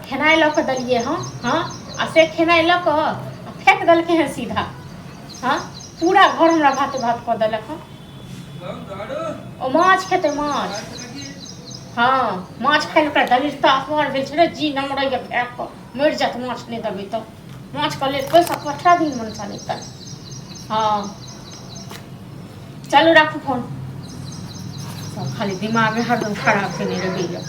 खेनाई लऽ कऽ देलियै हँ हाँ आ से खेनाई लऽ कऽ आ फेंक देलकै हँ सीधा हाँ पूरा घर हमरा भाते भात कऽ देलक हँ ओ माछ खेतै माछ हाँ माछ खाइ लए दलिता अपहर भेल छलै जी नमरैया फेंक कऽ मरि जायत माछ नहि देबै तऽ माछ के लेल पैसा पठा दिन मनसा लेता हाँ चलू राखू फोन सब खाली दिमाग में हरदम खराब केने रहैया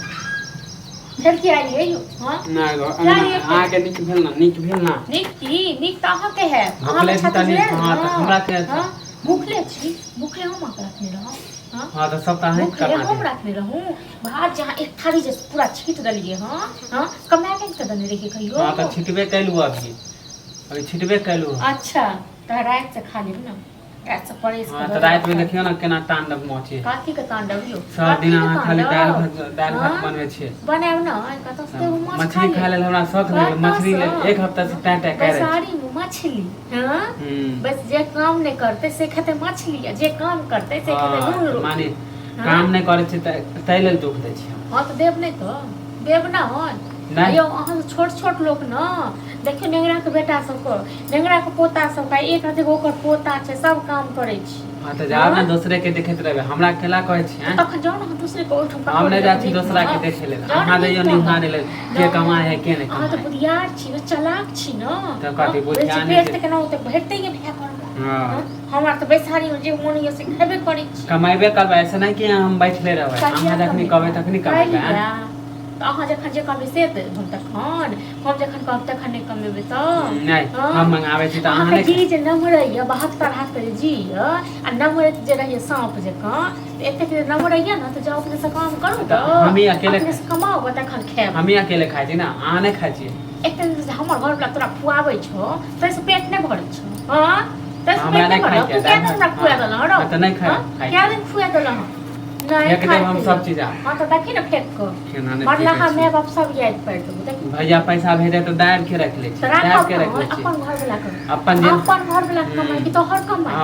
फिर की आइए यौ हां नहीं आके नीक भेल ना नीक तो अहाँ के है अहाँ भूखले छी तनी हां त हमरा के भूखले छी भूखले हम आके रखने रहूं हां तो सब काहे कमा हम रखने रहूं भात जहां एक थाली जे पूरा छीट दलिए हां कमा के देने रहिए कहियो हां तो छिटबे कैलू अभी छिटबे कैलू अच्छा तो रात से खा लेब ना रात से परेश हां तो रात में देखियो ना केना तांडव मचे काकी के तांडव यो सब दिन अहाँ खाली दाल भात बनवे छी बनाव ना कत से मछली खा ले हमरा शौक नहीं मछली एक हफ्ता से टाटा करे सारी मछली हां बस जे काम नहीं करते से खाते मछली जे काम करते से खाते नून माने काम नहीं करे छी तै लेल दुख दे छी हां तो देव नहीं तो देव ना हो यो अहाँ छोट लोग ना देखियो नेंगरा के बेटा सब को नेंगरा के पोता सब का एक हाथे ओकर पोता छै सब काम करे छी हां त जाओ ना दूसरे के देखैत रहबे हमरा केला कहै छी हैं तखन जाओ ना दूसरे को उठम पकड़ हम नहीं जाती दूसरा के देखे ले अहाँ दैयो निहारे ले के कमाए है के नहीं अहाँ तो बुधियार छी ना चालाक छी ना त कथि बुधियार नहीं पेट केना होते भेटते ये भे कर हां हमरा तो बैसारी जे मन ये से खेबे करै छी कमाइबे करबे ऐसे नहीं कि हम बैठले रहबे हम जखनी कहबे तखनी कमाइबे तो अहाँ जखन जे कहबै से हम तखन हम जखन कहब तखन नहीं कमेबै तो नहीं हम मंगाबै छी त अहाँ नहीं जी जे नमरैया 72 हाथ करे जी आ नमरैत जे रहिए सांप जकां एते के नमरैया ना तो जाओ अपने से काम करू तो हम ही अकेले कमाओ तखन खाएब हम ही अकेले खाइ छी ना अहाँ नहीं खाइ छी एक दिन हमर घर वाला तोरा खुआबै छौ तै से पेट नहीं भरै छौ हां तै से पेट नहीं भरै तू क्या दिन खुआ देला रो त नहीं खाइ क्या दिन खुआ देला नहीं एकदम हम सब चीज हां तो देखी ना फेंक को मरला हम मैं बाप सब याद पड़ दो देखी भैया पैसा भेजे तो दायर के रख ले दायर के रख ले अपन घर वाला कर अपन घर वाला कमाई की तो हर कमाई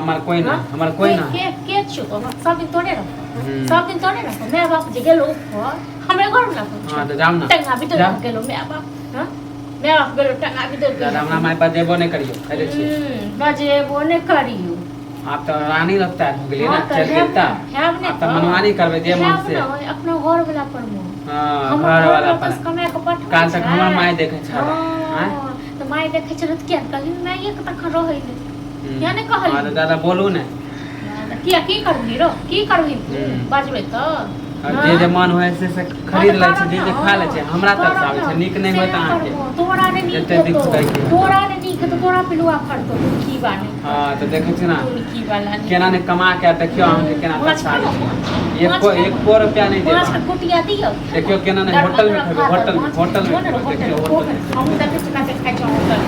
हमर कोई ना के छु तो सब दिन तोड़े रख मैं बाप जे गेलो ऊपर हमरे घर वाला कर हां तो जाम ना टंगा भी तो गेलो मैं बाप हां मैं बाप गेलो टंगा भी तो हमरा माय पर देबो नहीं करियो कहले छी बजेबो नहीं करियो आप तो रानी लगता है भगली ना चल देता आप तो मनमानी करबे जे मन से अपना घर वाला पर मो हां घर वाला पर कमे के पठ काल तक हमर माय देखे छ हां तो माय देखे छ त क्या कहि मैं एक तक रहै ले या ने कहली हां तो दादा बोलू ने की करबी रो की करबी बाजबे तो जे मन होय से खरीद लै छै जे खा लै छै हमरा तरफ से आबै छै नीक नहीं होत अहाँ के तोरा ने नीक तोरा ने नीक तो तोरा पिलुआ फड़तो की बाने हां तो देखै छी ना की वाला केना ने कमा के देखियो अहाँ के केना पैसा एक रुपया नहीं दे पांच कुटिया दियो देखियो केना ने होटल में खेबे होटल में देखियो हम देखे छी ना के खाइ छ होटल